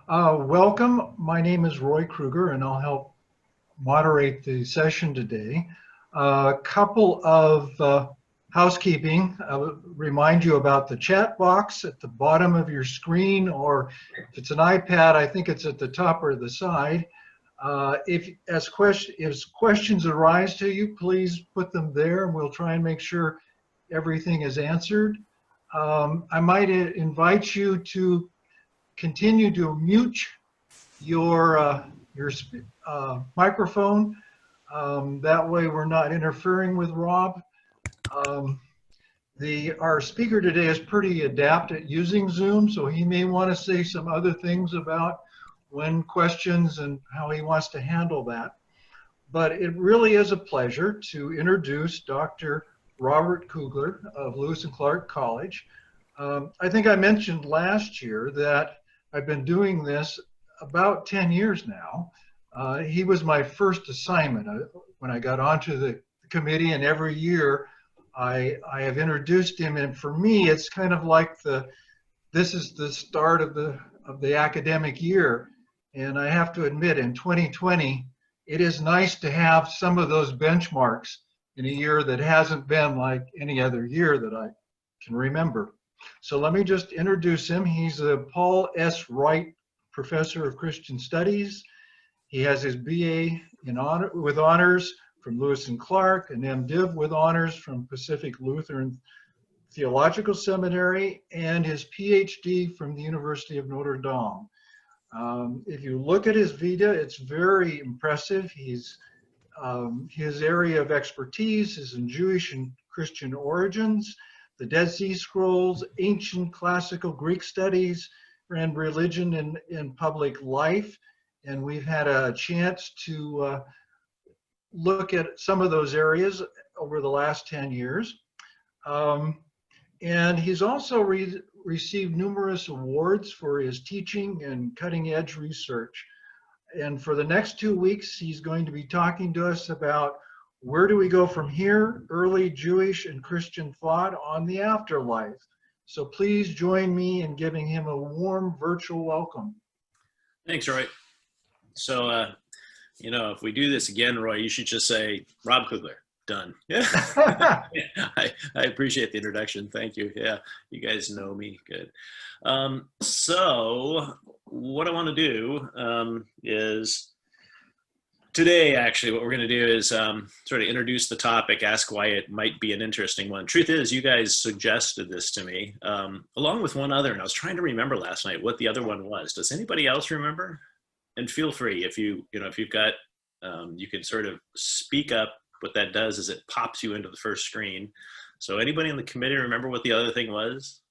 Welcome. My name is Roy Kruger, and I'll help moderate the session today. A couple of housekeeping. I'll remind you about the chat box at the bottom of your screen, or if it's an iPad, I think it's at the top or the side. If questions arise to you, please put them there, and we'll try and make sure everything is answered. I might invite you to continue to mute your microphone. That way we're not interfering with Rob. Our speaker today is pretty adept at using Zoom, so he may want to say some other things about when questions and how he wants to handle that. But it really is a pleasure to introduce Dr. Robert Kugler of Lewis and Clark College. I think I mentioned last year that I've been doing this about 10 years now. He was my first assignment when I got onto the committee, and every year I have introduced him, and for me it's kind of like this is the start of the academic year. And I have to admit, in 2020 it is nice to have some of those benchmarks in a year that hasn't been like any other year that I can remember. So let me just introduce him. He's a Paul S. Wright Professor of Christian Studies. He has his BA with honors from Lewis and Clark, an MDiv with honors from Pacific Lutheran Theological Seminary, and his PhD from the University of Notre Dame. If you look at his vita, it's very impressive. His area of expertise is in Jewish and Christian origins, the Dead Sea Scrolls, ancient classical Greek studies, and religion in public life. And we've had a chance to look at some of those areas over the last 10 years. And he's also received numerous awards for his teaching and cutting edge research. And for the next 2 weeks, he's going to be talking to us about where do we go from here, early Jewish and Christian thought on the afterlife. So please join me in giving him a warm virtual welcome. Thanks, Roy. So, if we do this again, Roy, you should just say, Rob Kugler, done. Yeah. I appreciate the introduction. Thank you. Yeah, you guys know me. Good. So what I want to do is today, actually, what we're going to do is sort of introduce the topic, ask why it might be an interesting one. Truth is, you guys suggested this to me, along with one other, and I was trying to remember last night what the other one was. Does anybody else remember? And feel free if you've got, you can sort of speak up. What that does is it pops you into the first screen. So anybody in the committee remember what the other thing was?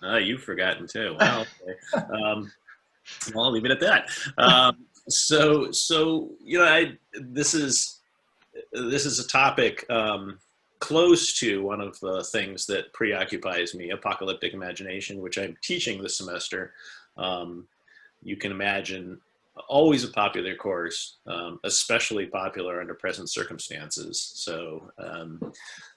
You've forgotten too. Wow. Okay. Well, I'll leave it at that. This is a topic close to one of the things that preoccupies me, apocalyptic imagination, which I'm teaching this semester. You can imagine always a popular course, especially popular under present circumstances.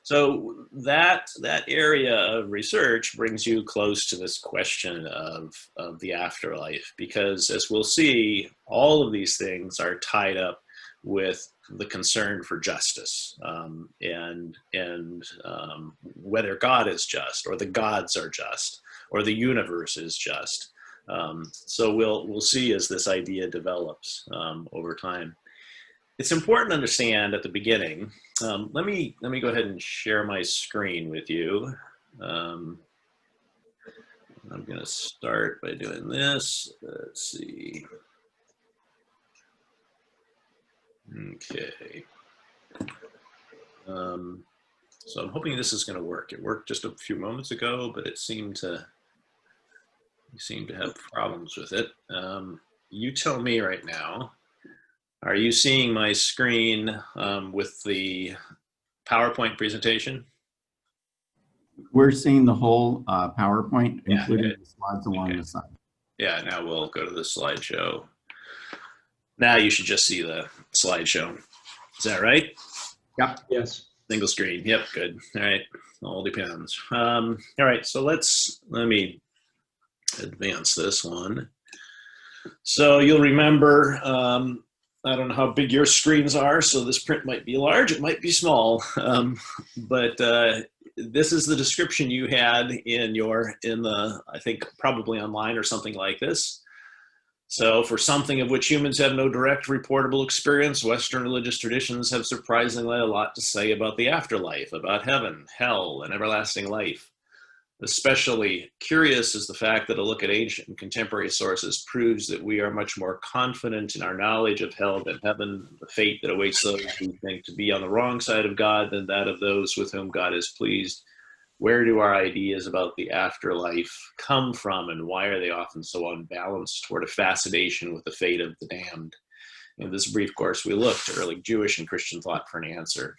So that area of research brings you close to this question of the afterlife, because as we'll see, all of these things are tied up with the concern for justice, and whether God is just, or the gods are just, or the universe is just. So we'll see as this idea develops over time. It's important to understand at the beginning. Let me go ahead and share my screen with you. I'm going to start by doing this. Let's see. Okay. So I'm hoping this is going to work. It worked just a few moments ago, but it seemed to. You seem to have problems with it. You tell me right now. Are you seeing my screen with the PowerPoint presentation? We're seeing the whole PowerPoint, including the slides along the side. Yeah, now we'll go to the slideshow. Now you should just see the slideshow. Is that right? Yep. Yes. Single screen. Yep, good. All right. All depends. All right, so let me advance this one. So you'll remember, I don't know how big your screens are, so this print might be large, it might be small, but this is the description you had I think probably online or something like this. So for something of which humans have no direct reportable experience, Western religious traditions have surprisingly a lot to say about the afterlife, about heaven, hell, and everlasting life. Especially curious is the fact that a look at ancient and contemporary sources proves that we are much more confident in our knowledge of hell and heaven, the fate that awaits those who think to be on the wrong side of God, than that of those with whom God is pleased. Where do our ideas about the afterlife come from, and why are they often so unbalanced toward a fascination with the fate of the damned? In this brief course, we look to early Jewish and Christian thought for an answer.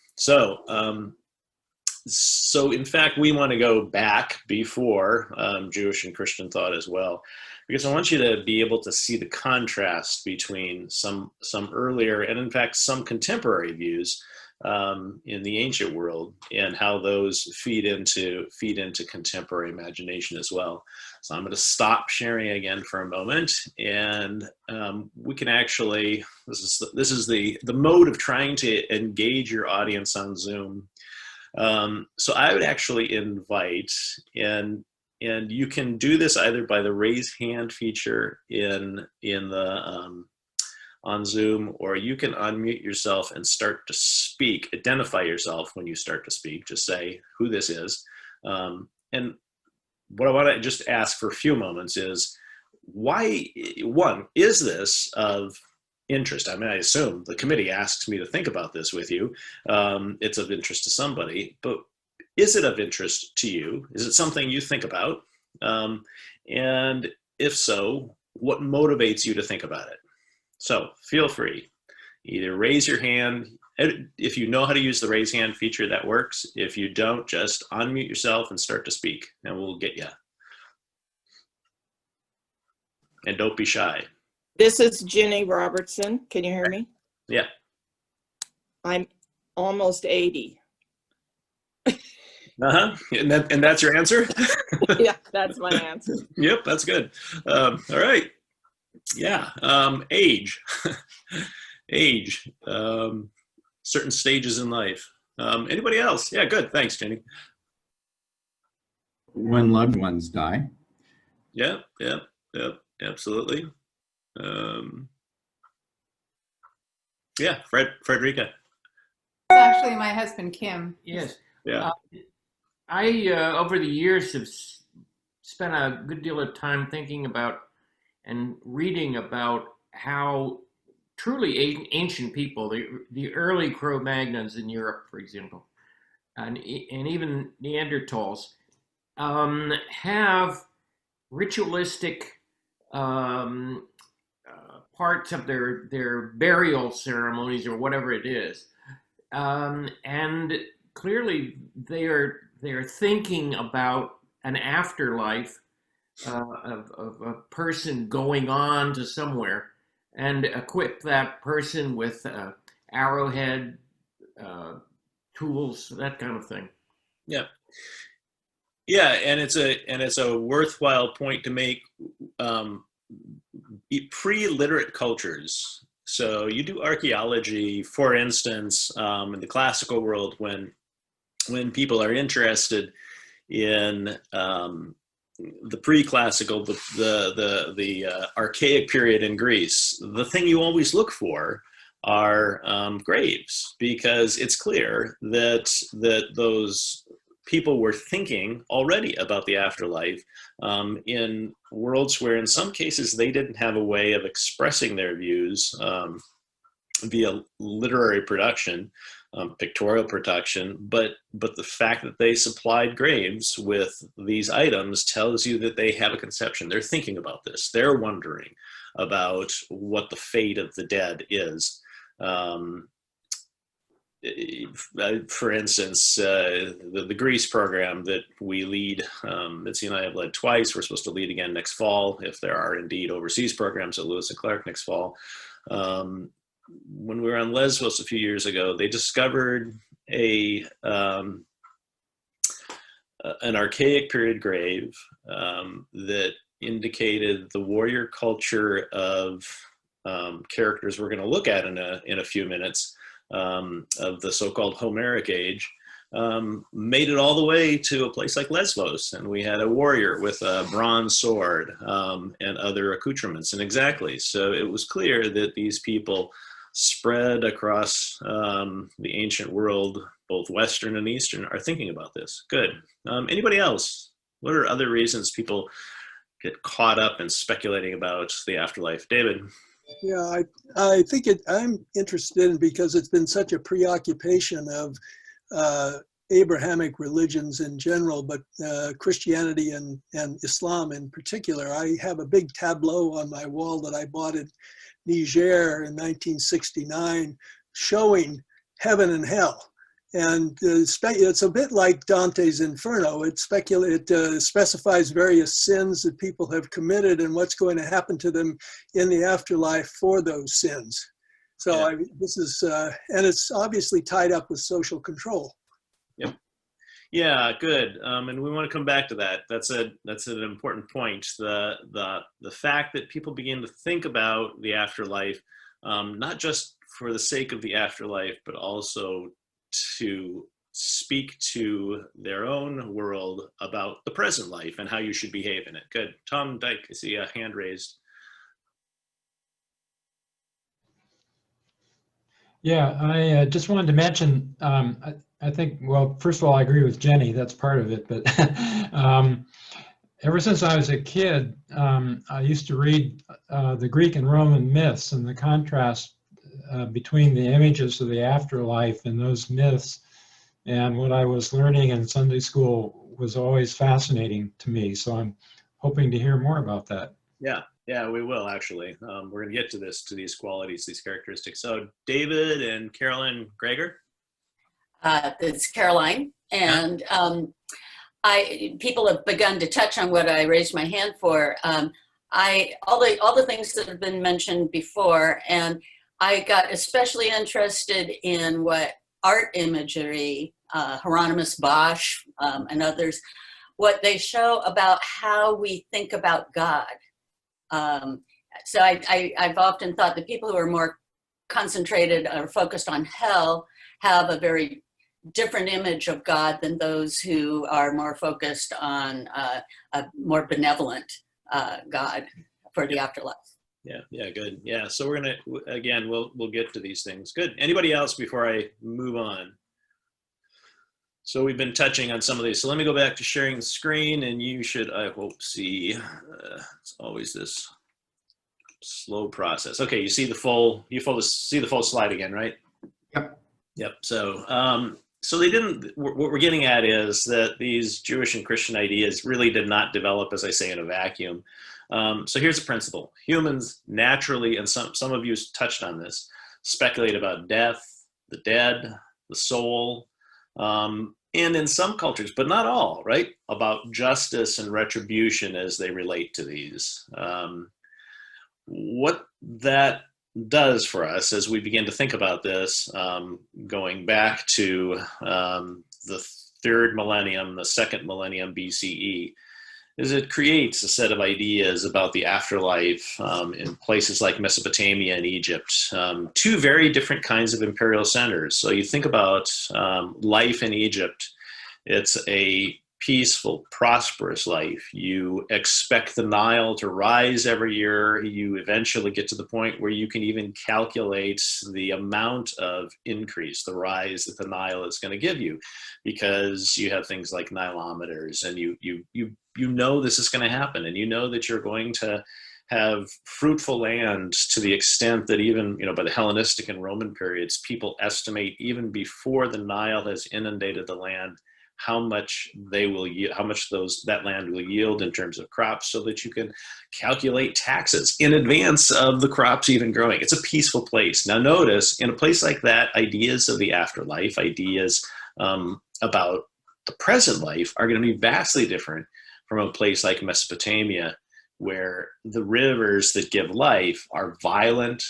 So in fact, we want to go back before Jewish and Christian thought as well, because I want you to be able to see the contrast between some earlier and in fact some contemporary views in the ancient world, and how those feed into contemporary imagination as well. So I'm going to stop sharing again for a moment, and we can actually, this is the mode of trying to engage your audience on Zoom. So I would actually invite, and you can do this either by the raise hand feature in the on Zoom, or you can unmute yourself and start to speak. Identify yourself when you start to speak. Just say who this is. And what I want to just ask for a few moments is, why, one, is this of interest? I mean, I assume the committee asks me to think about this with you. It's of interest to somebody, but is it of interest to you? Is it something you think about? And if so, what motivates you to think about it? So feel free, either raise your hand. If you know how to use the raise hand feature, that works. If you don't, just unmute yourself and start to speak, and we'll get you. And don't be shy. This is Ginny Robertson. Can you hear me? Yeah. I'm almost 80. Uh-huh. And that's your answer? Yeah, that's my answer. Yep, that's good. All right. Yeah. Age. Age. Certain stages in life. Anybody else? Yeah, good. Thanks, Jenny. When loved ones die. Yep. Absolutely. Yeah, Frederica. It's actually my husband, Kim. Yes. Yeah. I, over the years, have spent a good deal of time thinking about and reading about how truly ancient people, the early Cro-Magnons in Europe, for example, and even Neanderthals, have ritualistic parts of their burial ceremonies or whatever it is, and clearly they're thinking about an afterlife of a person going on to somewhere, and equip that person with arrowhead, tools, that kind of thing. Yeah. Yeah, and it's a worthwhile point to make. Pre-literate cultures. So you do archaeology, for instance, in the classical world, when people are interested in the pre-classical, the archaic period in Greece, the thing you always look for are graves, because it's clear that those people were thinking already about the afterlife in worlds where in some cases they didn't have a way of expressing their views via literary production, pictorial production, but the fact that they supplied graves with these items tells you that they have a conception. They're thinking about this. They're wondering about what the fate of the dead is. For instance, the Greece program that we lead, Mitzi and I have led twice. We're supposed to lead again next fall, if there are indeed overseas programs at Lewis and Clark next fall. When we were on Lesbos a few years ago, they discovered an archaic period grave that indicated the warrior culture of characters we're going to look at in a few minutes, of the so-called Homeric age, made it all the way to a place like Lesbos, and we had a warrior with a bronze sword and other accoutrements. And exactly, so it was clear that these people spread across the ancient world, both Western and Eastern, are thinking about this. Good. Anybody else? What are other reasons people get caught up in speculating about the afterlife? David? Yeah, I think I'm interested in, because it's been such a preoccupation of Abrahamic religions in general, but Christianity and Islam in particular. I have a big tableau on my wall that I bought in Niger in 1969 showing heaven and hell. And it's a bit like Dante's Inferno. It specifies various sins that people have committed and what's going to happen to them in the afterlife for those sins. So Yeah. this is, and it's obviously tied up with social control. Yep. Yeah, good. And we want to come back to that. That's an important point. The fact that people begin to think about the afterlife, not just for the sake of the afterlife, but also to speak to their own world about the present life and how you should behave in it. Good. Tom Dyke, I see a hand raised. Yeah, I just wanted to mention, I think, well, first of all, I agree with Jenny, that's part of it, but ever since I was a kid, I used to read the Greek and Roman myths and the contrast between the images of the afterlife and those myths. And what I was learning in Sunday school was always fascinating to me. So I'm hoping to hear more about that. Yeah, we will actually. We're going to get to these qualities, these characteristics. So David and Carolyn Greger. It's Caroline, and people have begun to touch on what I raised my hand for. All the things that have been mentioned before, and I got especially interested in what art imagery, Hieronymus Bosch and others, what they show about how we think about God. So I've often thought that people who are more concentrated or focused on hell have a very different image of God than those who are more focused on a more benevolent God for the afterlife. Yeah, good. Yeah, so we're gonna, again, we'll get to these things. Good. Anybody else before I move on? So we've been touching on some of these. So let me go back to sharing the screen, and you should, I hope, see. It's always this slow process. Okay, you see the full. See the full slide again, right? Yep. Yep. So they didn't. What we're getting at is that these Jewish and Christian ideas really did not develop, as I say, in a vacuum. So here's the principle: humans naturally, and some of you touched on this, speculate about death, the dead, the soul. And in some cultures, but not all, right, about justice and retribution as they relate to these. What that does for us as we begin to think about this, going back to the third millennium, the second millennium BCE, is it creates a set of ideas about the afterlife in places like Mesopotamia and Egypt, two very different kinds of imperial centers. So you think about life in Egypt, it's a peaceful, prosperous life. You expect the Nile to rise every year. You eventually get to the point where you can even calculate the amount of increase, the rise that the Nile is going to give you, because you have things like Nilometers, and you know this is going to happen, and you know that you're going to have fruitful land to the extent that even, by the Hellenistic and Roman periods, people estimate even before the Nile has inundated the land, how much that land will yield in terms of crops, so that you can calculate taxes in advance of the crops even growing. It's a peaceful place. Now notice, in a place like that, ideas of the afterlife, ideas about the present life are going to be vastly different from a place like Mesopotamia, where the rivers that give life are violent,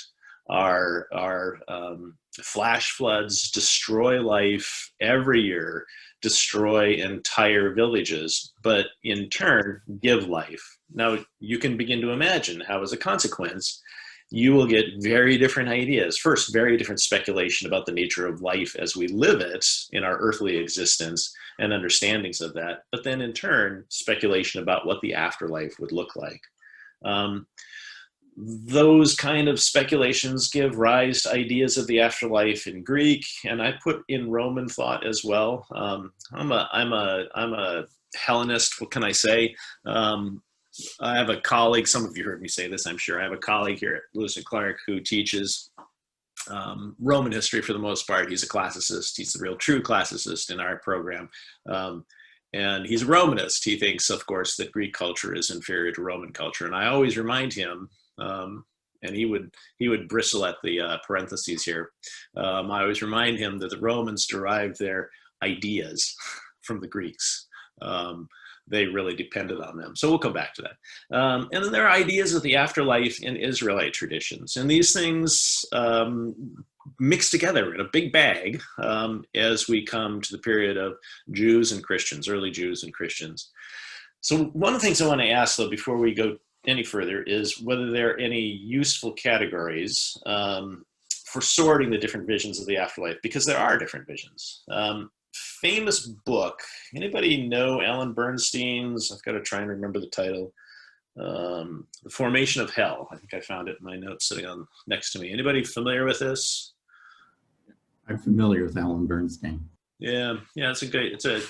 flash floods destroy life every year, destroy entire villages, but in turn give life. Now you can begin to imagine how, as a consequence, you will get very different ideas. First, very different speculation about the nature of life as we live it in our earthly existence and understandings of that. But then in turn, speculation about what the afterlife would look like. Those kind of speculations give rise to ideas of the afterlife in Greek, and I put in Roman thought as well. I'm a Hellenist. What can I say? I have a colleague, some of you heard me say this, I'm sure. I have a colleague here at Lewis and Clark who teaches Roman history for the most part. He's a classicist. He's the real true classicist in our program. And he's a Romanist. He thinks, of course, that Greek culture is inferior to Roman culture. And I always remind him, and he would bristle at the parentheses here. I always remind him that the Romans derived their ideas from the Greeks. They really depended on them. So we'll come back to that. And then there are ideas of the afterlife in Israelite traditions. And these things mix together in a big bag as we come to the period of Jews and Christians, early Jews and Christians. So one of the things I want to ask, though, before we go any further, is whether there are any useful categories for sorting the different visions of the afterlife, because there are different visions. Famous book. Anybody know Alan Bernstein's? I've got to try and remember the title. The Formation of Hell. I think I found it in my notes sitting on next to me. Anybody familiar with this? I'm familiar with Alan Bernstein. Yeah, it's a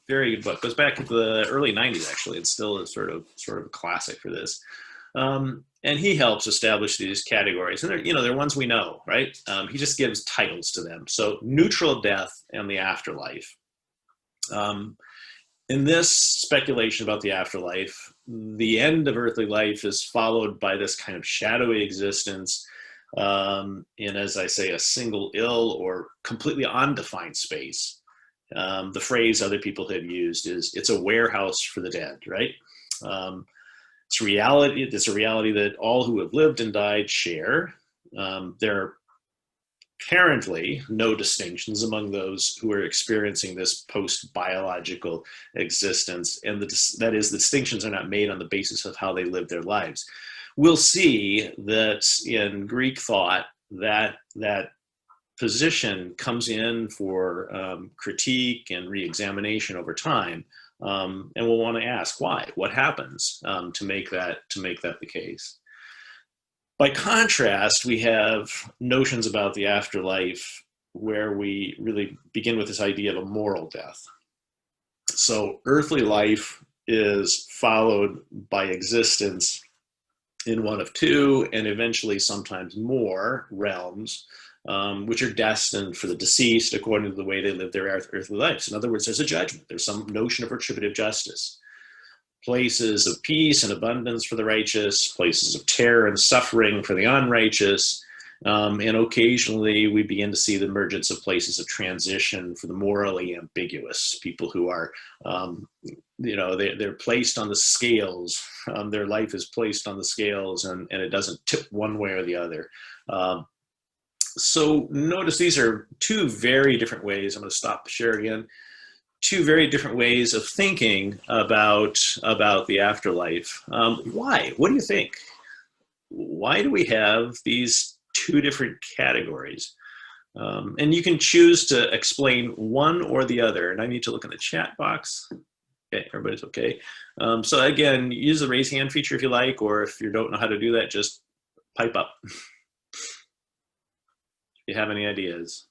very good book. It goes back to the early 90s, actually. It's still a sort of a classic for this. And he helps establish these categories. And they're ones we know, right? He just gives titles to them. So neutral death and the afterlife. In this speculation about the afterlife, the end of earthly life is followed by this kind of shadowy existence in, as I say, a single ill or completely undefined space. The phrase other people have used is, it's a warehouse for the dead, right? It's a reality that all who have lived and died share. There are apparently no distinctions among those who are experiencing this post-biological existence, and that is, the distinctions are not made on the basis of how they live their lives. We'll see that in Greek thought that position comes in for critique and re-examination over time. And we'll want to ask why. What happens to make that the case? By contrast, we have notions about the afterlife where we really begin with this idea of a moral death. So earthly life is followed by existence in one of two, and eventually sometimes more realms, which are destined for the deceased according to the way they live their earthly lives. In other words, there's a judgment. There's some notion of retributive justice. Places of peace and abundance for the righteous, places of terror and suffering for the unrighteous, and occasionally we begin to see the emergence of places of transition for the morally ambiguous, people who are, they're placed on the scales. Their life is placed on the scales, and it doesn't tip one way or the other. So notice these are two very different ways. I'm going to stop the share again. Two very different ways of thinking about the afterlife. Why? What do you think? Why do we have these two different categories? And you can choose to explain one or the other. And I need to look in the chat box. Okay, everybody's okay. So again, use the raise hand feature if you like, or if you don't know how to do that, just pipe up. If you have any ideas.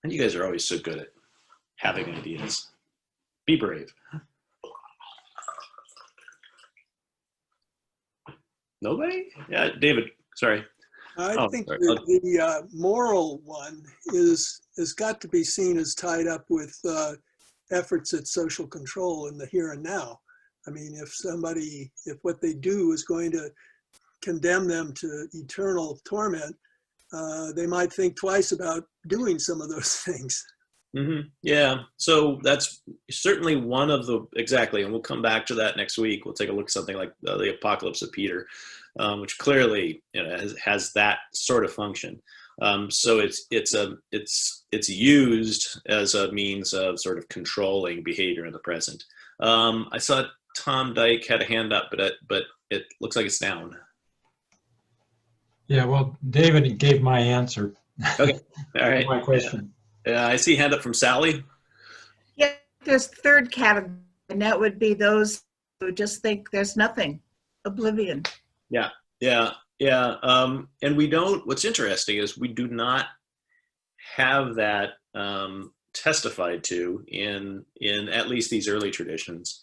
And you guys are always so good at having ideas. Be brave. Nobody? Yeah, David, sorry. I think the moral one has got to be seen as tied up with efforts at social control in the here and now. I mean, if what they do is going to condemn them to eternal torment, they might think twice about doing some of those things. Yeah, so that's certainly one of the, exactly, and we'll come back to that next week. We'll take a look at something like the Apocalypse of Peter, which clearly, you know, has that sort of function. So it's used as a means of sort of controlling behavior in the present. I saw Tom Dyke had a hand up, but it looks like it's down. Yeah, well, David gave my answer. Okay, all right. My question. I see a hand up from Sally. Yeah, there's third category, and that would be those who just think there's nothing, oblivion. Yeah. And we don't, what's interesting is we do not have that testified to in at least these early traditions.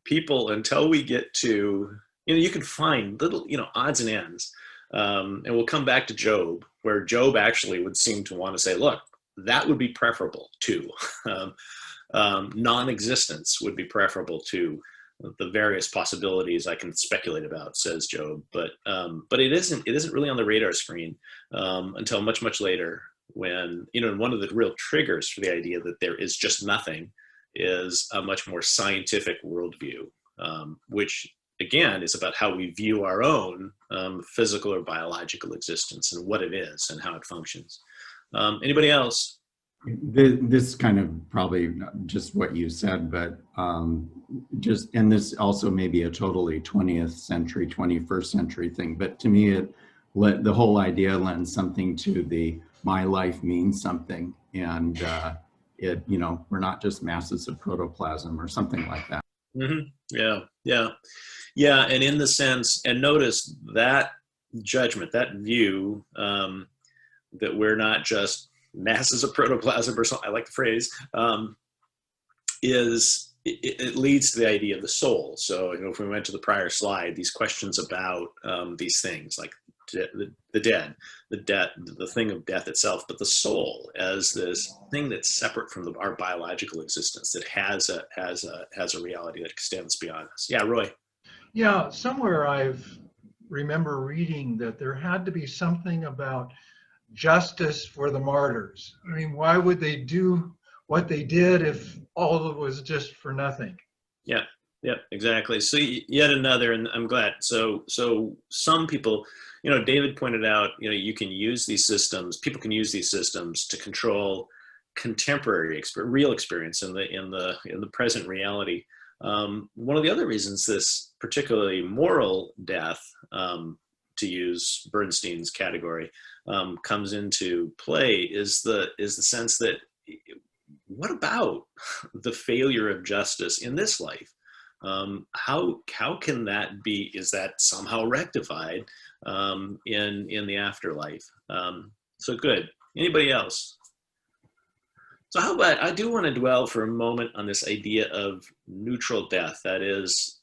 People, until we get to, you know, you can find little, you know, odds and ends. And we'll come back to Job, where Job actually would seem to want to say, look, that would be preferable to non-existence would be preferable to the various possibilities I can speculate about, says Job. But it isn't really on the radar screen until much later, when, you know, one of the real triggers for the idea that there is just nothing is a much more scientific worldview, which again is about how we view our own physical or biological existence and what it is and how it functions. Anybody else? This kind of probably just what you said, but and this also may be a totally 20th century, 21st century thing, but to me, the whole idea lends something to my life means something, and you know, we're not just masses of protoplasm or something like that. Yeah, and in the sense, and notice that judgment, that view, that we're not just masses of protoplasm or something, I like the phrase, it leads to the idea of the soul. So, you know, if we went to the prior slide, these questions about these things like the dead, the thing of death itself, but the soul as this thing that's separate from our biological existence, that has a reality that extends beyond us. Yeah, Roy. Yeah, somewhere remember reading that there had to be something about justice for the martyrs. I mean, why would they do what they did if all of it was just for nothing? Yeah, exactly. So yet another, and I'm glad. So some people, you know, David pointed out, you know, you can use these systems, people can use these systems to control contemporary real experience in the present reality. One of the other reasons this particularly moral death, to use Bernstein's category, comes into play is the sense that, what about the failure of justice in this life? How can that be? Is that somehow rectified in the afterlife? So good. Anybody else? So how about, I do want to dwell for a moment on this idea of neutral death. That is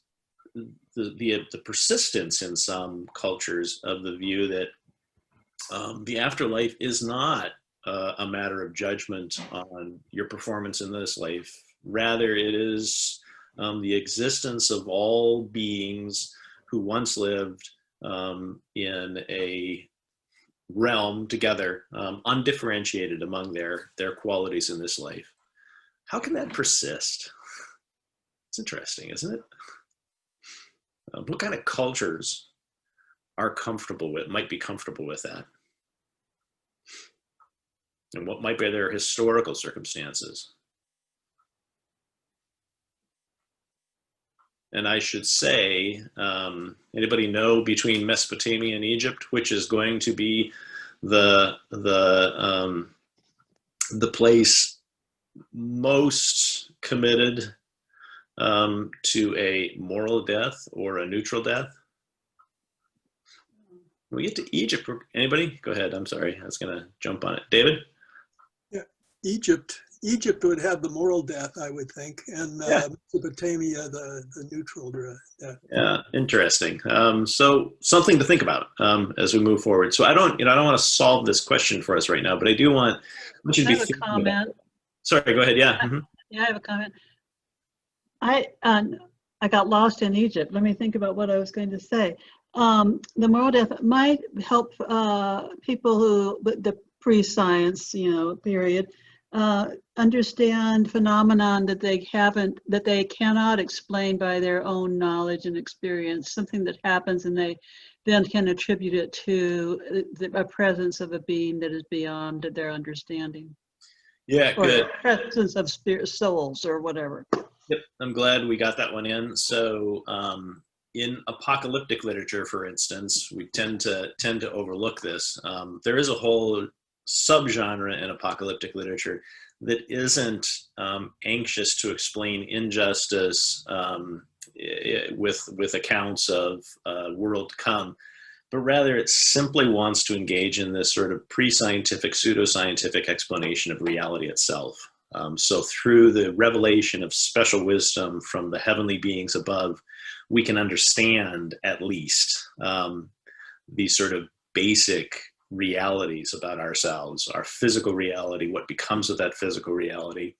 the persistence in some cultures of the view that the afterlife is not a matter of judgment on your performance in this life. Rather, it is the existence of all beings who once lived in a realm together, undifferentiated among their qualities in this life. How can that persist? It's interesting, isn't it? What kind of cultures might be comfortable with that? And what might be their historical circumstances? And I should say, anybody know between Mesopotamia and Egypt, which is going to be the place most committed to a moral death or a neutral death? When we get to Egypt, anybody? Go ahead. I'm sorry. I was going to jump on it. David? Yeah, Egypt would have the moral death, I would think, and Mesopotamia, the neutral death. Yeah, interesting. So something to think about as we move forward. So I don't want to solve this question for us right now, but I do want you to be thinking about it. Sorry, go ahead. Yeah. Mm-hmm. Yeah, I have a comment. I got lost in Egypt. Let me think about what I was going to say. The moral death might help people who, the pre-science, period, understand phenomenon that they cannot explain by their own knowledge and experience, something that happens and they then can attribute it to a presence of a being that is beyond their understanding. Yeah, Or good. presence of spirit souls or whatever. Yep, I'm glad we got that one in. So in apocalyptic literature, for instance, we tend to overlook this. There is a whole subgenre in apocalyptic literature that isn't anxious to explain injustice with accounts of world to come, but rather it simply wants to engage in this sort of pre-scientific, pseudoscientific explanation of reality itself. So through the revelation of special wisdom from the heavenly beings above, we can understand at least these sort of basic realities about ourselves, our physical reality, what becomes of that physical reality,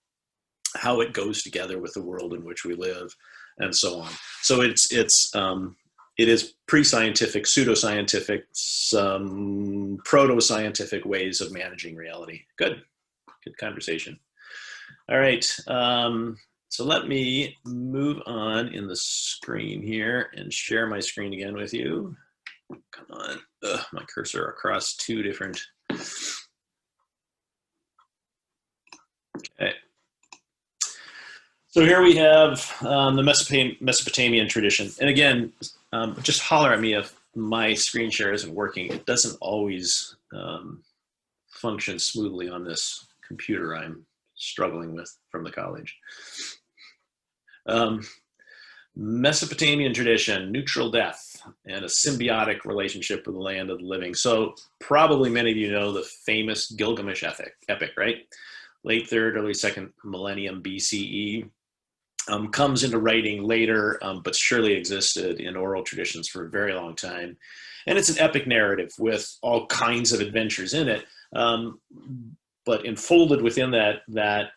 how it goes together with the world in which we live, and so on. So it is pre-scientific, pseudoscientific, some proto-scientific ways of managing reality. Good conversation. All right, so let me move on in the screen here and share my screen again with you. Come on, my cursor across two different. Okay. So here we have the Mesopotamian tradition. And again, just holler at me if my screen share isn't working. It doesn't always function smoothly on this computer I'm struggling with from the college. Mesopotamian tradition, neutral death, and a symbiotic relationship with the land of the living. So probably many of you know the famous Gilgamesh epic, right? Late 3rd, early 2nd millennium BCE. Comes into writing later, but surely existed in oral traditions for a very long time. And it's an epic narrative with all kinds of adventures in it. But enfolded within that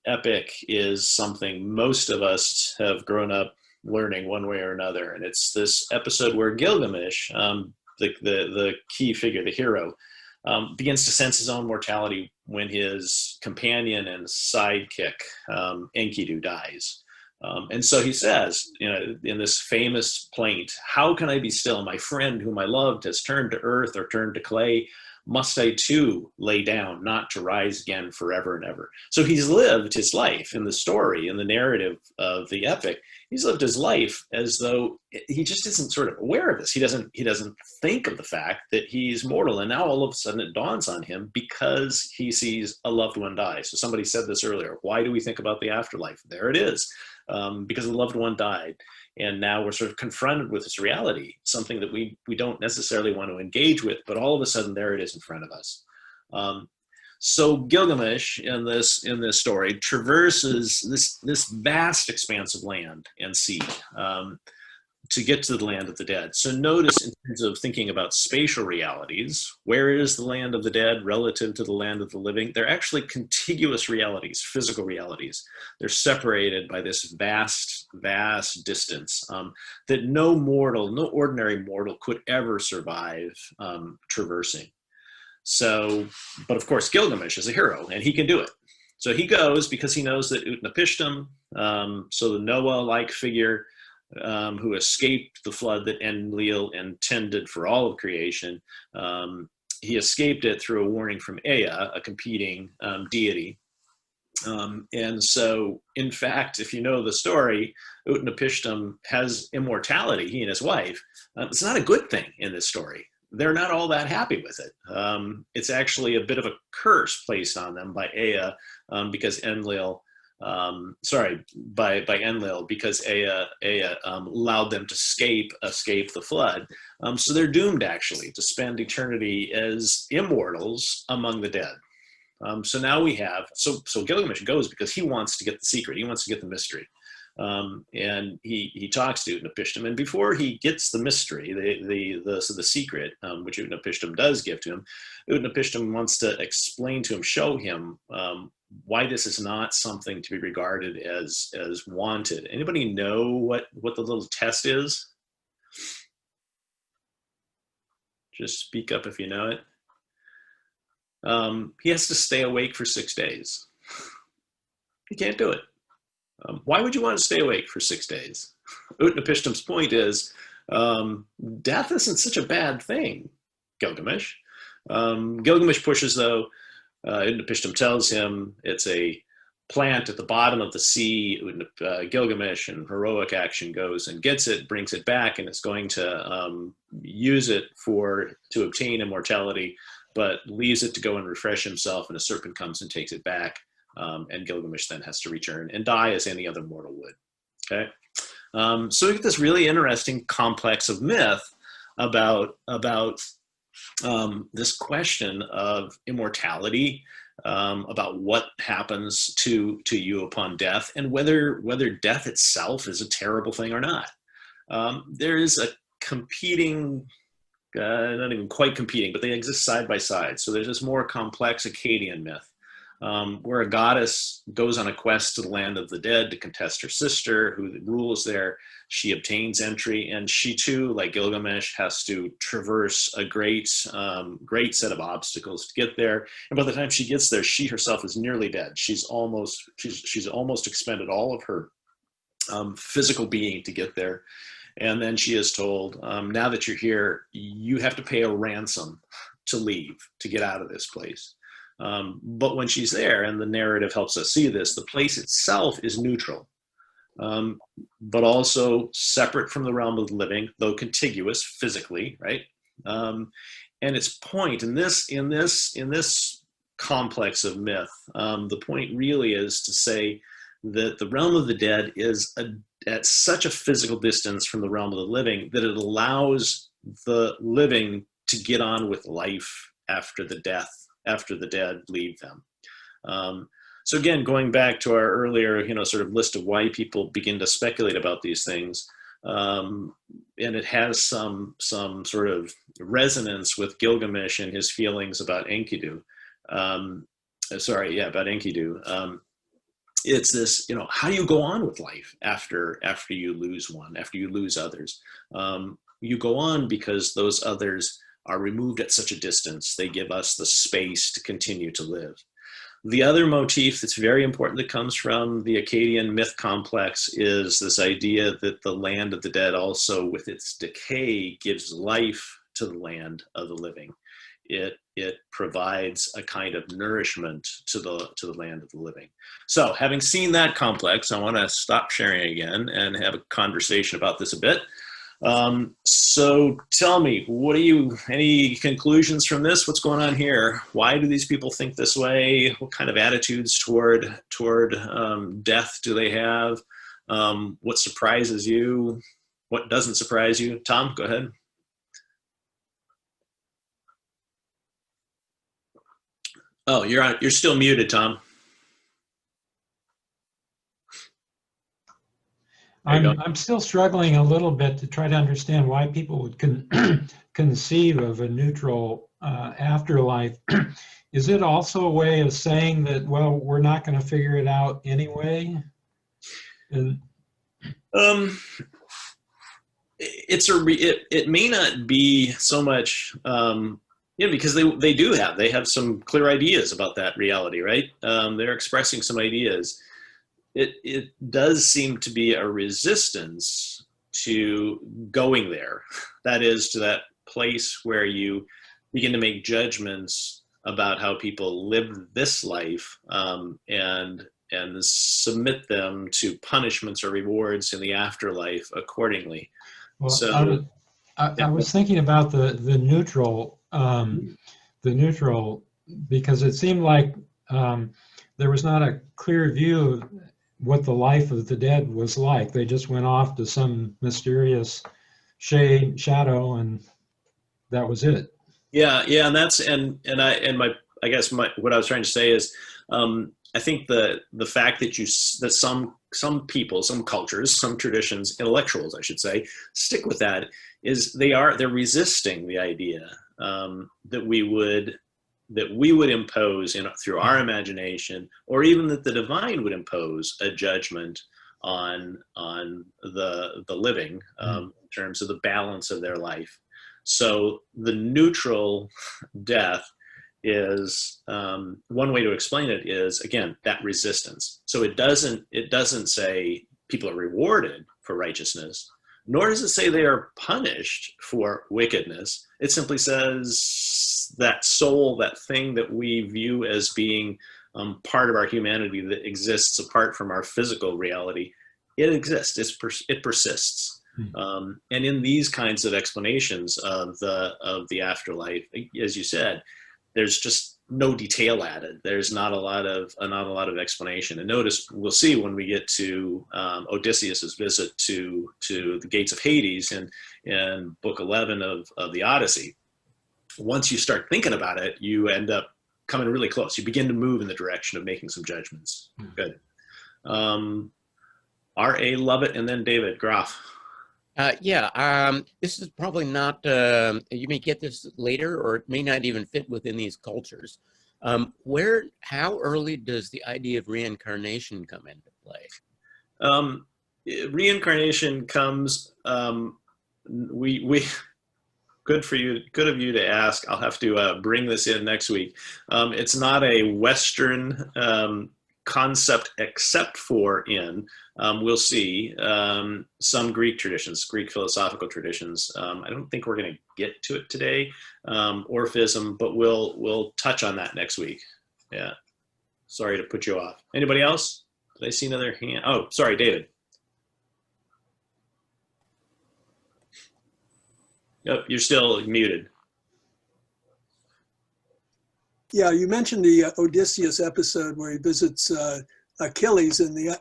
epic is something most of us have grown up learning one way or another. And it's this episode where Gilgamesh, the key figure, the hero, begins to sense his own mortality when his companion and sidekick, Enkidu, dies. And so he says, in this famous plaint, "How can I be still? My friend whom I loved has turned to earth or turned to clay. Must I too lay down, not to rise again forever and ever?" So he's lived his life in the story, in the narrative of the epic. He's lived his life as though he just isn't sort of aware of this. He doesn't think of the fact that he's mortal. And now all of a sudden it dawns on him because he sees a loved one die. So somebody said this earlier. Why do we think about the afterlife? There it is. Because a loved one died. And now we're sort of confronted with this reality, something that we don't necessarily want to engage with, but all of a sudden there it is in front of us. So Gilgamesh in this story traverses this vast expanse of land and sea to get to the land of the dead. So notice, in terms of thinking about spatial realities, where is the land of the dead relative to the land of the living? They're actually contiguous realities, physical realities. They're separated by this vast distance that no ordinary mortal could ever survive traversing. So, but of course, Gilgamesh is a hero, and he can do it. So he goes because he knows that Utnapishtim, so the Noah-like figure, who escaped the flood that Enlil intended for all of creation. He escaped it through a warning from Ea, a competing deity. And so, in fact, if you know the story, Utnapishtim has immortality, he and his wife. It's not a good thing in this story. They're not all that happy with it. It's actually a bit of a curse placed on them by Ea because Enlil, by Enlil, because Ea allowed them to escape the flood. So they're doomed actually to spend eternity as immortals among the dead. So now we have, so Gilgamesh goes because he wants to get the secret. He wants to get the mystery. And he talks to Utnapishtim, and before he gets the mystery, the secret, which Utnapishtim does give to him, Utnapishtim wants to explain to him, show him why this is not something to be regarded as wanted. Anybody know what the little test is? Just speak up if you know it. he has to stay awake for 6 days. He can't do it. Why would you want to stay awake for 6 days? Utnapishtim's point is, death isn't such a bad thing, Gilgamesh. Gilgamesh pushes, though. Utnapishtim tells him it's a plant at the bottom of the sea. Gilgamesh, in heroic action, goes and gets it, brings it back, and is going to use it to obtain immortality, but leaves it to go and refresh himself, and a serpent comes and takes it back. And Gilgamesh then has to return and die as any other mortal would. Okay, so we get this really interesting complex of myth about this question of immortality, about what happens to you upon death, and whether death itself is a terrible thing or not. There is a competing, not even quite competing, but they exist side by side. So there's this more complex Akkadian myth, where a goddess goes on a quest to the land of the dead to contest her sister, who rules there. She obtains entry, and she too, like Gilgamesh, has to traverse a great set of obstacles to get there. And by the time she gets there, she herself is nearly dead. She's almost expended all of her physical being to get there. And then she is told, now that you're here, you have to pay a ransom to leave, to get out of this place. But when she's there, and the narrative helps us see this, the place itself is neutral, but also separate from the realm of the living, though contiguous physically, right? And its point in this complex of myth, the point really is to say that the realm of the dead is at such a physical distance from the realm of the living that it allows the living to get on with life after the dead leave them. So again, going back to our earlier, sort of list of why people begin to speculate about these things, and it has some sort of resonance with Gilgamesh and his feelings about Enkidu. About Enkidu. It's this, how do you go on with life after you lose one, after you lose others? You go on because those others are removed at such a distance. They give us the space to continue to live. The other motif that's very important that comes from the Akkadian myth complex is this idea that the land of the dead also, with its decay, gives life to the land of the living. It provides a kind of nourishment to the land of the living. So having seen that complex, I want to stop sharing again and have a conversation about this a bit. So tell me, any conclusions from this? What's going on here? Why do these people think this way? What kind of attitudes toward death do they have? What surprises you? What doesn't surprise you? Tom, go ahead. Oh, you're still muted, Tom. I'm still struggling a little bit to try to understand why people would conceive of a neutral afterlife. Is it also a way of saying that, well, we're not going to figure it out anyway? And it may not be so much, because they have some clear ideas about that reality, right? They're expressing some ideas. It does seem to be a resistance to going there. That is, to that place where you begin to make judgments about how people live this life, and submit them to punishments or rewards in the afterlife accordingly. well, So I was thinking about the neutral, because it seemed like there was not a clear view of what the life of the dead was like. They just went off to some mysterious shadow, and that was it. Yeah, and that's I guess what I was trying to say is, I think the fact that some people, some cultures, some traditions, intellectuals, I should say, stick with that is they're resisting the idea that we would impose through our imagination, or even that the divine would impose a judgment on the living, in terms of the balance of their life. So the neutral death is one way to explain it is, again, that resistance. So it doesn't say people are rewarded for righteousness, nor does it say they are punished for wickedness. It simply says that soul, that thing that we view as being part of our humanity that exists apart from our physical reality, it exists. It persists. And in these kinds of explanations of the afterlife, as you said, there's just no detail added. There's not a lot of explanation. And notice, we'll see when we get to Odysseus's visit to the gates of Hades in book 11 of the Odyssey. Once you start thinking about it, you end up coming really close. You begin to move in the direction of making some judgments. Good. R.A. Lovett, and then David Groff. This is probably not, you may get this later, or it may not even fit within these cultures. How early does the idea of reincarnation come into play? Reincarnation comes, good for you, good of you to ask. I'll have to bring this in next week. It's not a Western concept, except for we'll see, some Greek traditions, Greek philosophical traditions. I don't think we're going to get to it today, Orphism, but we'll touch on that next week. Yeah. Sorry to put you off. Anybody else? Did I see another hand? Oh, sorry, David. Yep, you're still muted. Yeah, you mentioned the Odysseus episode where he visits Achilles in the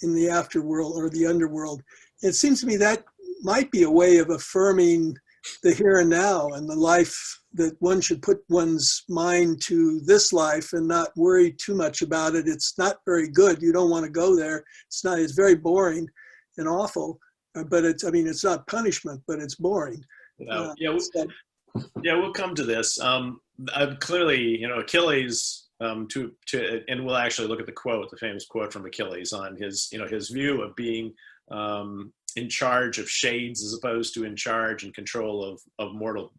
afterworld or the underworld. It seems to me that might be a way of affirming the here and now and the life, that one should put one's mind to this life and not worry too much about it. It's not very good. You don't want to go there. It's very boring and awful, but it's not punishment, but it's boring. We'll come to this. Clearly, Achilles, and we'll actually look at the famous quote from Achilles on his view of being in charge of shades as opposed to in charge and control of mortal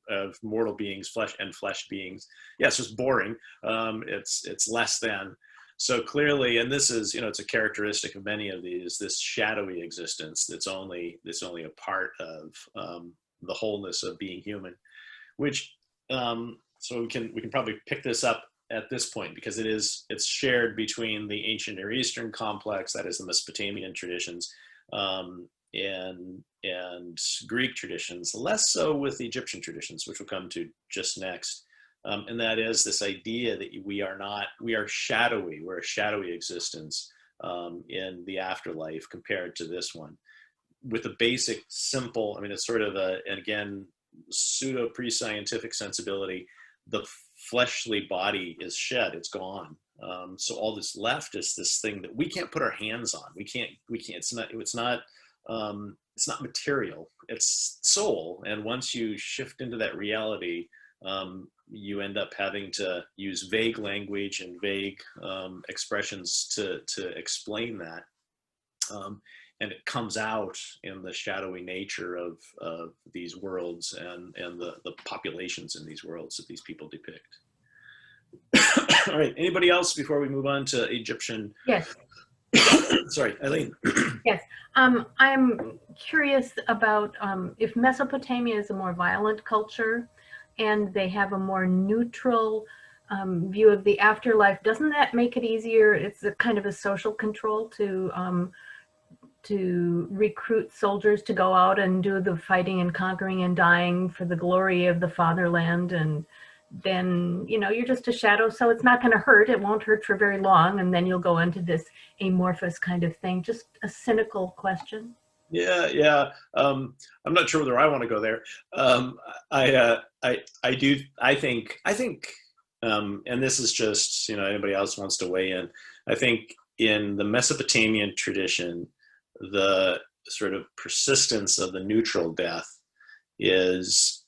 beings, flesh beings. Yeah, it's just boring. It's less than. So clearly, and this is, it's a characteristic of many of these, this shadowy existence that's only a part of the wholeness of being human, which so we can probably pick this up at this point, because it's shared between the ancient Near Eastern complex, that is the Mesopotamian traditions, and Greek traditions, less so with the Egyptian traditions, which we'll come to just next. And that is this idea that we are shadowy, we're a shadowy existence in the afterlife compared to this one, with a basic, simple, it's sort of and again, pseudo pre-scientific sensibility. The fleshly body is shed, it's gone. So all that's left is this thing that we can't put our hands on. We can't, it's not material, it's soul. And once you shift into that reality, you end up having to use vague language and vague expressions to explain that. And it comes out in the shadowy nature of these worlds and the populations in these worlds that these people depict. All right, anybody else before we move on to Egyptian? Yes. Sorry, Eileen. Yes. I'm curious about if Mesopotamia is a more violent culture and they have a more neutral view of the afterlife, doesn't that make it easier? It's a kind of a social control to recruit soldiers to go out and do the fighting and conquering and dying for the glory of the fatherland, and then you're just a shadow, so it's not going to hurt. It won't hurt for very long, and then you'll go into this amorphous kind of thing. Just a cynical question. Yeah. I'm not sure whether I want to go there. I think, and this is just, anybody else wants to weigh in. I think in the Mesopotamian tradition, the sort of persistence of the neutral death is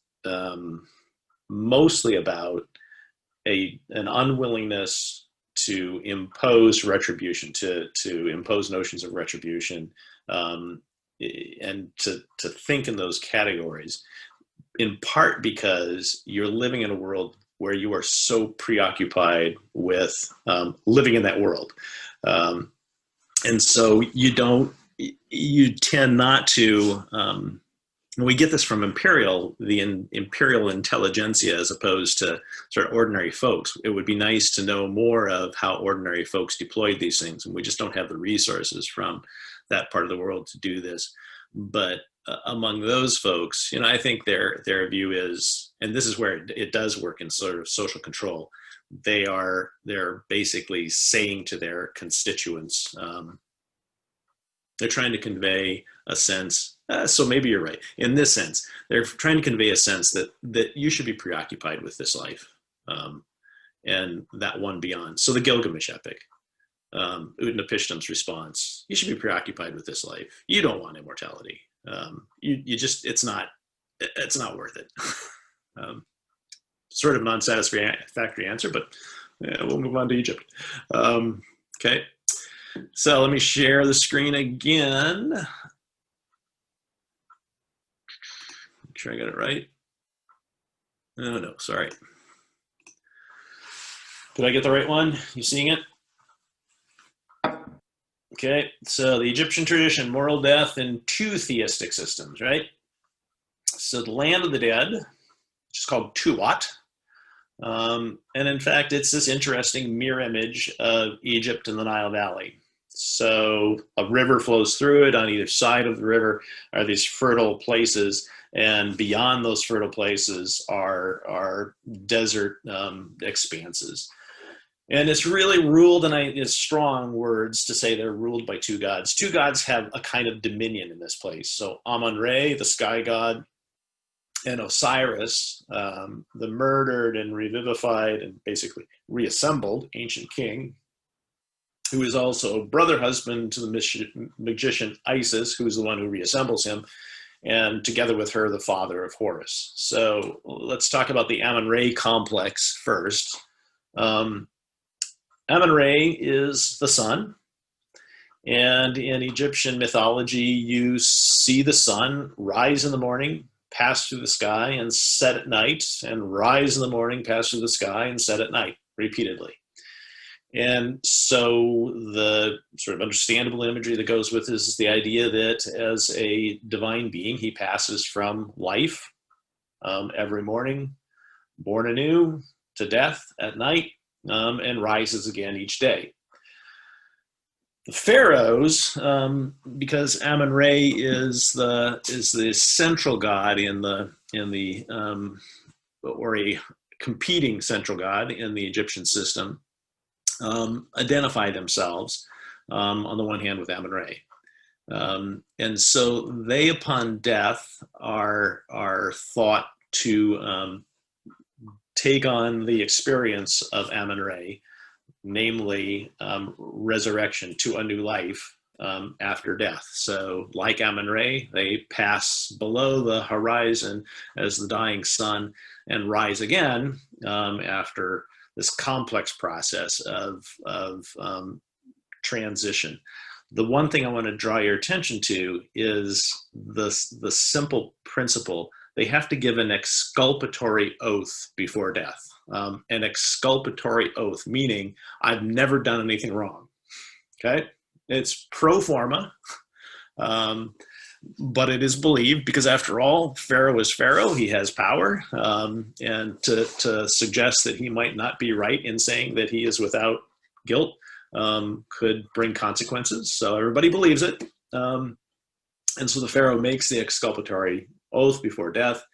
mostly about an unwillingness to impose retribution, to impose notions of retribution, and to think in those categories, in part because you're living in a world where you are so preoccupied with living in that world. And so you tend not to, and we get this from the imperial intelligentsia as opposed to sort of ordinary folks. It would be nice to know more of how ordinary folks deployed these things, and we just don't have the resources from that part of the world to do this. But among those folks, I think their view is, and this is where it does work in sort of social control, they're basically saying to their constituents, they're trying to convey a sense, so maybe you're right. In this sense, they're trying to convey a sense that you should be preoccupied with this life and that one beyond. So the Gilgamesh epic, Utnapishtim's response, you should be preoccupied with this life. You don't want immortality. It's not worth it. Sort of non-satisfactory answer, but we'll move on to Egypt. Okay. So let me share the screen again. Make sure I got it right. Oh, no, sorry. Did I get the right one? You seeing it? Okay, so the Egyptian tradition, moral death in two theistic systems, right? So the land of the dead, which is called Tuat. And in fact, it's this interesting mirror image of Egypt and the Nile Valley. So a river flows through it. On either side of the river are these fertile places, and beyond those fertile places are desert expanses. And it's really ruled, and it's strong words to say they're ruled by two gods. Two gods have a kind of dominion in this place. So Amun-Re, the sky god, and Osiris, the murdered and revivified and basically reassembled ancient king, who is also brother husband to the magician Isis, who is the one who reassembles him, and together with her, the father of Horus. So let's talk about the Amun-Re complex first. Amun-Re is the sun, and in Egyptian mythology, you see the sun rise in the morning, pass through the sky, and set at night, and rise in the morning, pass through the sky, and set at night, repeatedly. And so the sort of understandable imagery that goes with this is the idea that as a divine being, he passes from life every morning, born anew, to death at night, and rises again each day. The pharaohs, because Amun-Re is the central god or a competing central god in the Egyptian system, identify themselves on the one hand with Amun-Re. And so they, upon death, are thought to take on the experience of Amun-Re, namely resurrection to a new life after death. So like Amun-Re, they pass below the horizon as the dying sun and rise again after this complex process of transition. The one thing I want to draw your attention to is the simple principle. They have to give an exculpatory oath before death. An exculpatory oath, meaning I've never done anything wrong. Okay? It's pro forma, but it is believed because after all, Pharaoh is Pharaoh. He has power. And to suggest that he might not be right in saying that he is without guilt could bring consequences. So everybody believes it. And so the Pharaoh makes the exculpatory oath before death,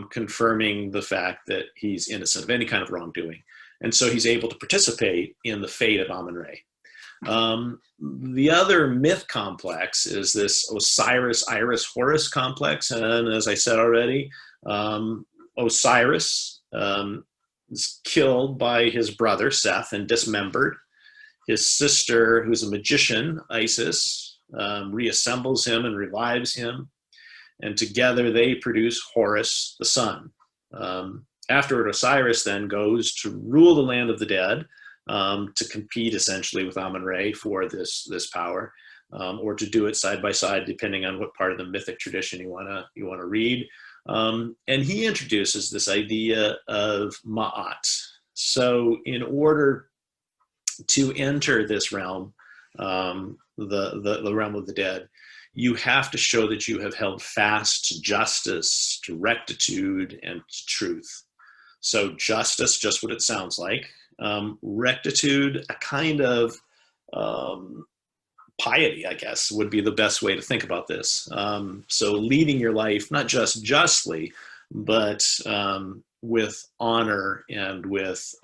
confirming the fact that he's innocent of any kind of wrongdoing. And so he's able to participate in the fate of Amun-Re. The other myth complex is this Osiris-Iris-Horus complex. And as I said already, Osiris is killed by his brother, Seth, and dismembered. His sister, who's a magician, Isis, reassembles him and revives him. And together they produce Horus, the sun. Afterward, Osiris then goes to rule the land of the dead, to compete essentially with Amun-Re for this power, or to do it side by side, depending on what part of the mythic tradition you wanna read. And he introduces this idea of ma'at. So in order to enter this realm, the realm of the dead, you have to show that you have held fast to justice, to rectitude, and to truth. So justice, just what it sounds like. Rectitude, a kind of piety, I guess, would be the best way to think about this. So leading your life, not just justly, but with honor and with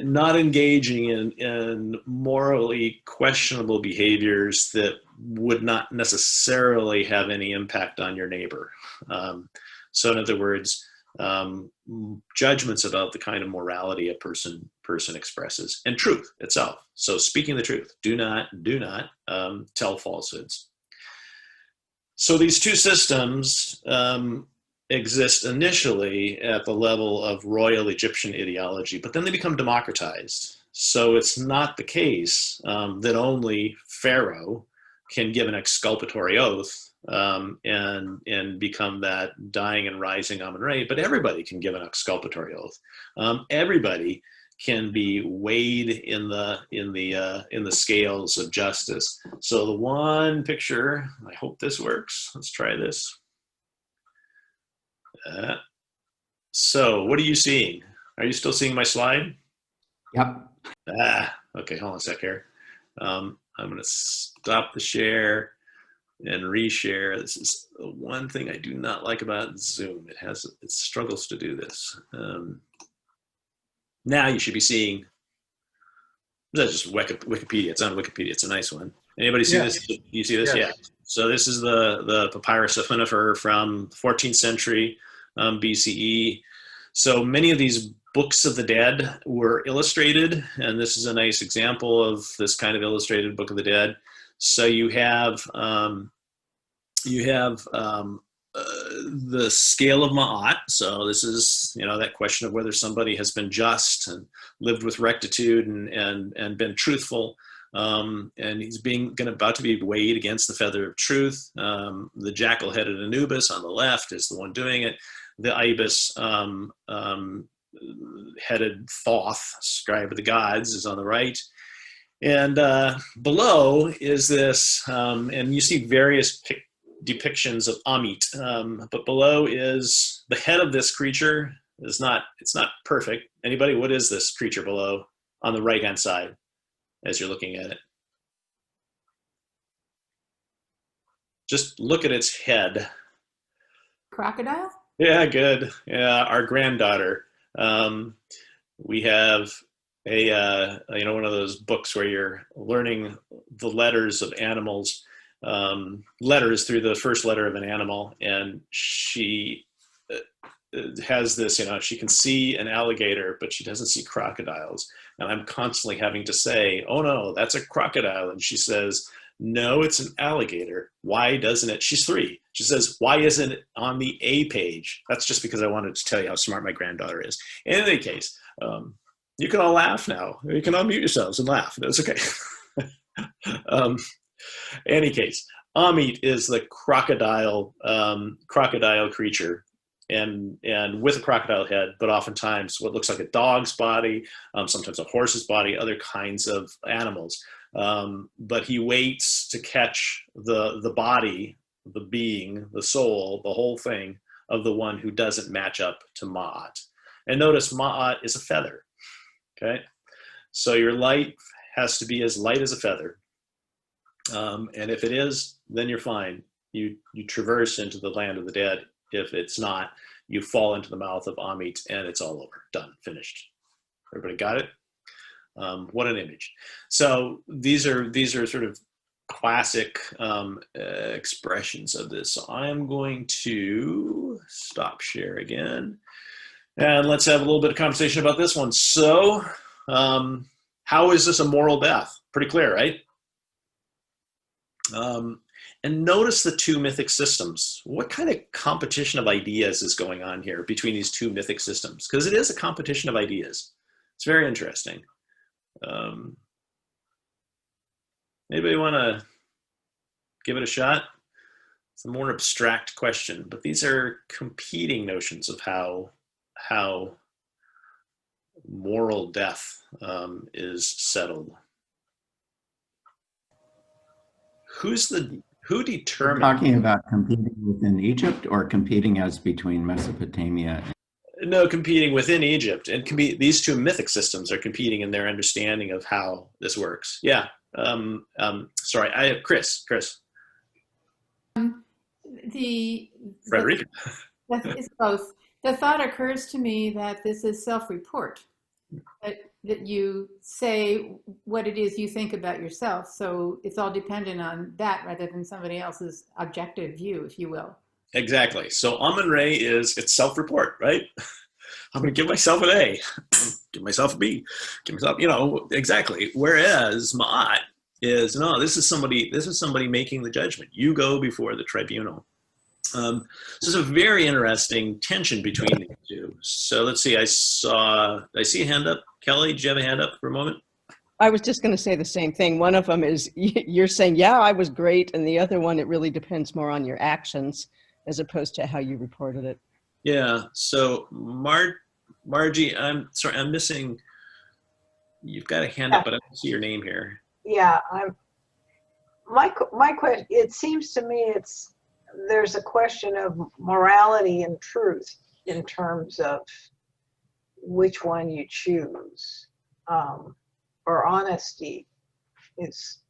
not engaging in morally questionable behaviors that would not necessarily have any impact on your neighbor. So in other words, judgments about the kind of morality a person expresses, and truth itself. So speaking the truth, do not tell falsehoods. So these two systems exist initially at the level of royal Egyptian ideology, but then they become democratized. So it's not the case that only Pharaoh can give an exculpatory oath and become that dying and rising Amun-Re, but everybody can give an exculpatory oath. Everybody can be weighed in the scales of justice. So the one picture, I hope this works. Let's try this. So what are you seeing? Are you still seeing my slide? Yep. Okay, hold on a sec here. I'm going to stop the share and reshare. This is the one thing I do not like about Zoom. It struggles to do this. Now you should be seeing, that's just Wikipedia. It's on Wikipedia. It's a nice one. Anybody see this? You see this? Yes. Yeah. So this is the papyrus of Hunefer from 14th century BCE. So many of these books of the dead were illustrated, and this is a nice example of this kind of illustrated book of the dead. So you have the scale of Ma'at. So this is, that question of whether somebody has been just and lived with rectitude and been truthful. And he's about to be weighed against the feather of truth. The jackal-headed Anubis on the left is the one doing it. The ibis headed Thoth, scribe of the gods, is on the right. And below is this, and you see various depictions of Amit, but below is the head of this creature. It's not perfect. Anybody, what is this creature below on the right-hand side as you're looking at it? Just look at its head. Crocodile? Yeah, good. Yeah, our granddaughter. We have one of those books where you're learning the letters of animals, letters through the first letter of an animal, and she has this, she can see an alligator, but she doesn't see crocodiles. And I'm constantly having to say, oh no, that's a crocodile. And she says, no, it's an alligator. Why doesn't it? She's 3. She says, why isn't it on the A page? That's just because I wanted to tell you how smart my granddaughter is. In any case, you can all laugh now. You can unmute yourselves and laugh. It's okay. Any case, Amit is the crocodile creature, and with a crocodile head, but oftentimes what looks like a dog's body, sometimes a horse's body, other kinds of animals. But he waits to catch the body, the being, the soul, the whole thing of the one who doesn't match up to Ma'at. And notice Ma'at is a feather. Okay, so your light has to be as light as a feather. And if it is, then you're fine. You traverse into the land of the dead. If it's not, you fall into the mouth of Amit, and it's all over. Done. Finished. Everybody got it? What an image. So these are sort of classic expressions of this. So I'm going to stop share again. And let's have a little bit of conversation about this one. So how is this a moral death? Pretty clear, right? And notice the two mythic systems. What kind of competition of ideas is going on here between these two mythic systems? Because it is a competition of ideas. It's very interesting. Anybody want to give it a shot. It's a more abstract question, but these are competing notions of how moral death is settled. Who We're determines? talking about competing within Egypt or competing as between Mesopotamia? No, competing within Egypt, and these two mythic systems are competing in their understanding of how this works. Yeah. Sorry, I have Chris. Frederica. It's both. The thought occurs to me that this is self-report, that you say what it is you think about yourself. So it's all dependent on that rather than somebody else's objective view, if you will. Exactly. So Amun-Re it's self-report, right? I'm going to give myself an A, give myself a B, give myself, exactly. Whereas Ma'at is, no, this is somebody making the judgment. You go before the tribunal. So it's a very interesting tension between the two. So let's see, did I see a hand up? Kelly, did you have a hand up for a moment? I was just going to say the same thing. One of them is you're saying, yeah, I was great. And the other one, it really depends more on your actions as opposed to how you reported it. Yeah. So Margie, I'm sorry, I'm missing, you've got a hand up, but I don't see your name here. Yeah, my question, it seems to me there's a question of morality and truth in terms of which one you choose, or honesty is,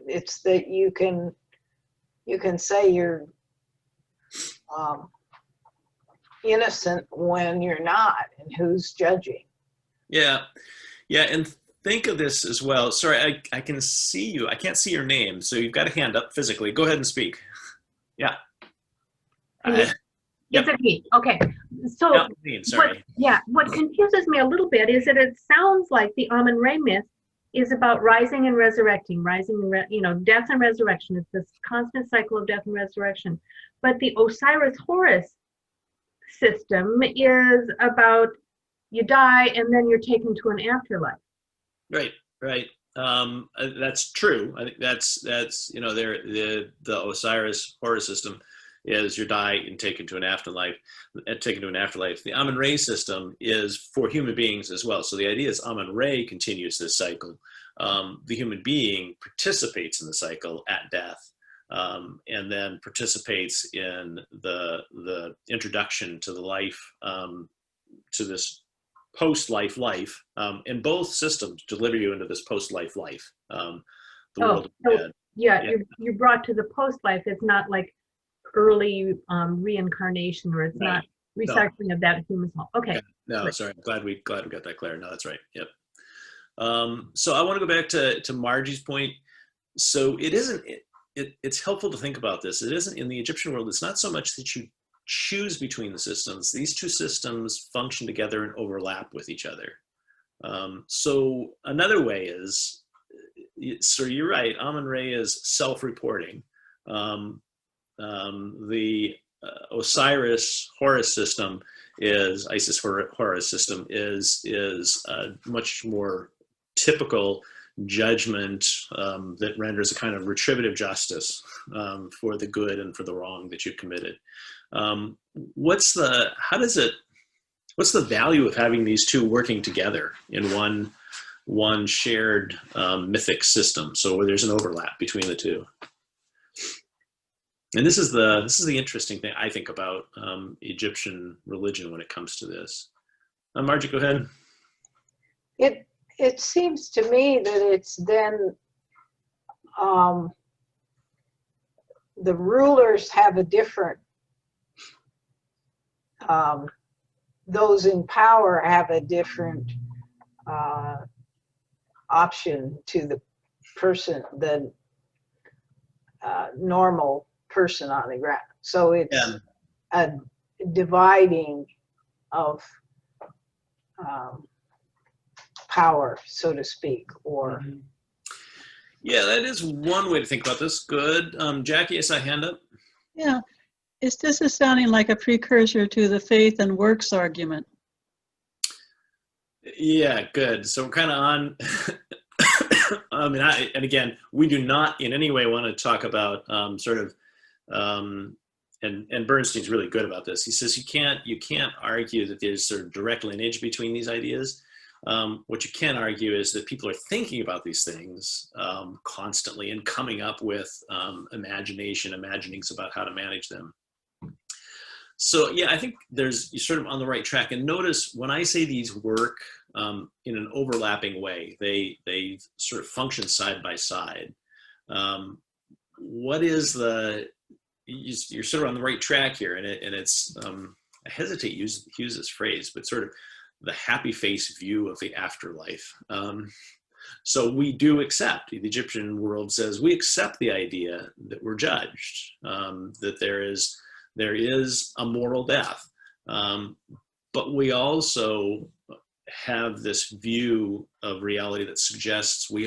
it's that you can say you're innocent when you're not, and who's judging. Yeah, and think of this as well. Sorry, I can see you. I can't see your name, so you've got a hand up physically. Go ahead and speak. Yeah. It's okay. Okay. So sorry. What confuses me a little bit is that it sounds like the Amun-Re myth is about rising and resurrecting, death and resurrection. It's this constant cycle of death and resurrection. But the Osiris-Horus system is about you die and then you're taken to an afterlife. Right. That's true. I think that's the Osiris-Horus system is you die and taken to an afterlife. The Amun-Re system is for human beings as well. So the idea is Amun-Re continues this cycle. The human being participates in the cycle at death, and then participates in the introduction to the life, to this post-life life. And both systems deliver you into this post-life life. The world of the dead. You're brought to the post-life. It's not like early reincarnation, or it's not recycling of that human soul. Okay. No, sorry. I'm glad we got that clear. No, that's right. Yep. So I want to go back to Margie's point. So it's helpful to think about this. It isn't in the Egyptian world. It's not so much that you choose between the systems. These two systems function together and overlap with each other. So another way is, so you're right, Amun-Re is self-reporting. The Osiris-Horus system is, Isis-Horus system is a much more typical judgment that renders a kind of retributive justice for the good and for the wrong that you've committed. What's the value of having these two working together in one shared mythic system, so where there's an overlap between the two? And this is the interesting thing I think about Egyptian religion when it comes to this. Margie, go ahead. It seems to me that it's then the rulers have a different, those in power have a different option to the person, the normal person on the ground. So it's a dividing of power, so to speak, or yeah, that is one way to think about this. Good. Jackie, I saw a hand up. Yeah, this is sounding like a precursor to the faith and works argument. Yeah, good. So we're kind of on I mean, and again, we do not in any way want to talk about and Bernstein's really good about this. He says you can't argue that there's sort of direct lineage between these ideas. What you can argue is that people are thinking about these things constantly and coming up with imaginings about how to manage them. So yeah, I think you're sort of on the right track. And notice when I say these work in an overlapping way, they sort of function side by side. What is you're sort of on the right track here, and it's I hesitate to use this phrase, but sort of the happy face view of the afterlife. So we do accept, the Egyptian world says, we accept the idea that we're judged, that there is a moral death. But we also have this view of reality that suggests we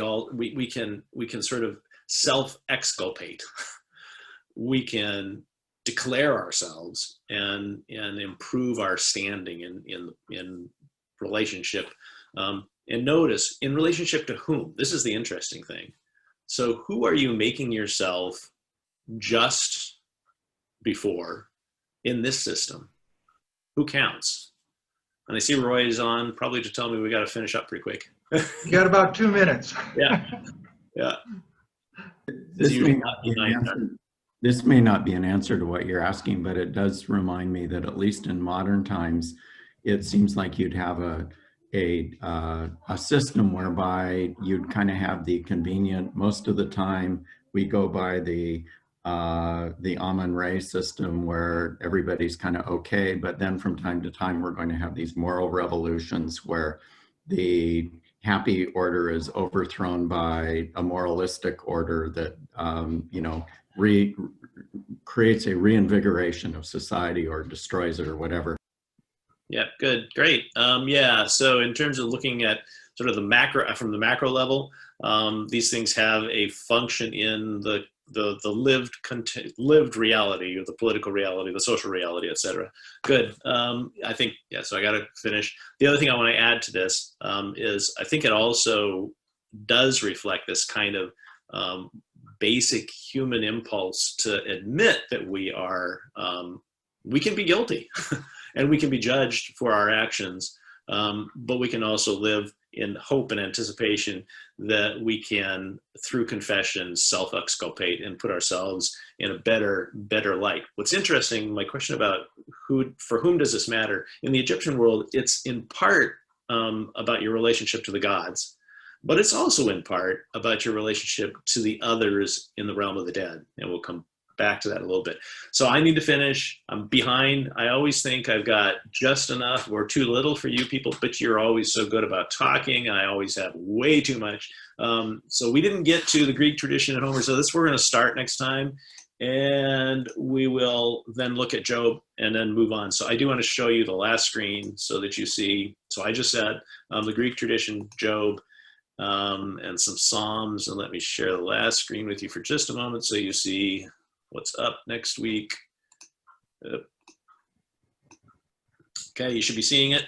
can sort of self-exculpate. We can declare ourselves and improve our standing in relationship. And notice, in relationship to whom? This is the interesting thing. So who are you making yourself just before in this system? Who counts? And I see Roy is on, probably to tell me we got to finish up pretty quick. You got about 2 minutes. Yeah. This may not be an answer to what you're asking, but it does remind me that at least in modern times, it seems like you'd have a system whereby you'd kind of have the convenient, most of the time we go by the Amun-Re system where everybody's kind of okay, but then from time to time we're going to have these moral revolutions where the happy order is overthrown by a moralistic order that creates a reinvigoration of society or destroys it or whatever. Yeah, good, great. Yeah, so in terms of looking at sort of from the macro level, these things have a function in the lived reality, or the political reality, the social reality, etc. Good. I think, yeah, so I got to finish. The other thing I want to add to this is I think it also does reflect this kind of basic human impulse to admit that we can be guilty and we can be judged for our actions, but we can also live in hope and anticipation that we can, through confession, self-exculpate and put ourselves in a better light. What's interesting, my question about for whom does this matter? In the Egyptian world, it's in part about your relationship to the gods, but it's also in part about your relationship to the others in the realm of the dead. And we'll come back to that a little bit. So I need to finish. I'm behind. I always think I've got just enough or too little for you people, but you're always so good about talking. I always have way too much. So we didn't get to the Greek tradition at Homer. So we're going to start next time. And we will then look at Job and then move on. So I do want to show you the last screen so that you see. So I just said the Greek tradition, Job, and some Psalms. And let me share the last screen with you for just a moment so you see what's up next week. Okay, you should be seeing it.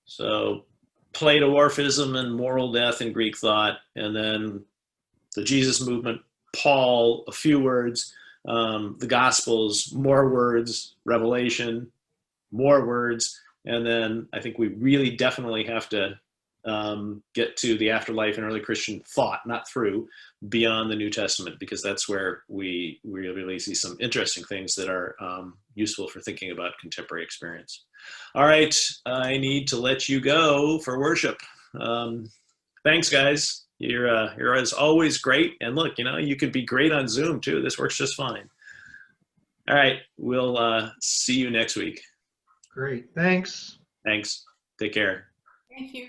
So Plato-Orphism and moral death in Greek thought, and then the Jesus movement, Paul, a few words, the Gospels, more words, Revelation, more words, and then I think we really definitely have to get to the afterlife and early Christian thought, not through, beyond the New Testament, because that's where we really see some interesting things that are useful for thinking about contemporary experience. All right, I need to let you go for worship. Thanks, guys. You're as always great. And look, you could be great on Zoom too. This works just fine. All right, we'll see you next week. Great, thanks. Thanks. Take care. Thank you.